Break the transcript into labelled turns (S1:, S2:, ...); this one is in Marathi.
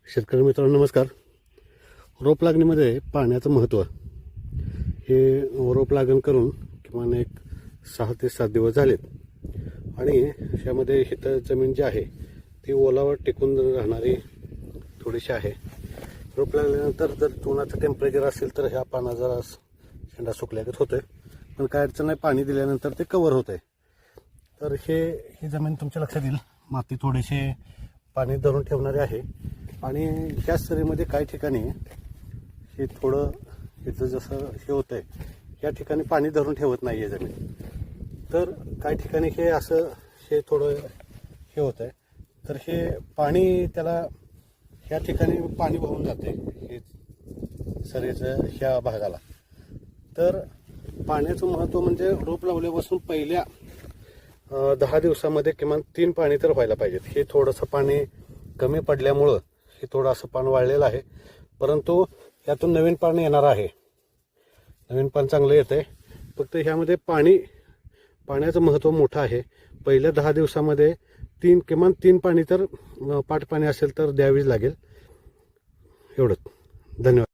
S1: शेतकरी मित्रांनो नमस्कार. रोप लागणीमध्ये पाण्याचं महत्त्व हे रोप लागण करून किमान एक 6 ते 7 दिवस झालेत आणि यामध्ये इथं जमीन जी आहे ती ओलावर टिकून राहणारी थोडीशी आहे. रोप लागल्यानंतर जर उन्हाचं टेम्परेचर असेल तर ह्या पाना जरा शेंडा सुकल्यागत होतोय, पण काय अडचण नाही, पाणी दिल्यानंतर ते कव्हर होतंय. तर ही जमीन तुमच्या लक्षात येईल, माती थोडेसे पाणी धरून ठेवणारे आहे आणि ह्या सरीमध्ये काही ठिकाणी हे थोडं इथं जसं हे होतंय या ठिकाणी पाणी धरून ठेवत नाही आहे जमीन. तर काही ठिकाणी हे असं हे थोडं हे होत आहे, तर हे पाणी त्याला ह्या ठिकाणी पाणी वाहून जाते हे सरीचं ह्या भागाला. तर पाण्याचं महत्त्व म्हणजे रोप लावल्यापासून पहिल्या 10 दिवसामध्ये किमान 3 पाणी तर व्हायला पाहिजेत. हे थोडंसं पाणी कमी पडल्यामुळं हे थोडं असं पान वाळलेलं आहे, परंतु यातून नवीन पाणी येणार आहे. नवीन पान चांगलं येतं आहे. फक्त ह्यामध्ये पाण्याचं महत्त्व मोठं आहे. पहिल्या 10 दिवसामध्ये किमान 3 पाणी तर पाट पाणी असेल तर द्यावीच लागेल. एवढंच. धन्यवाद.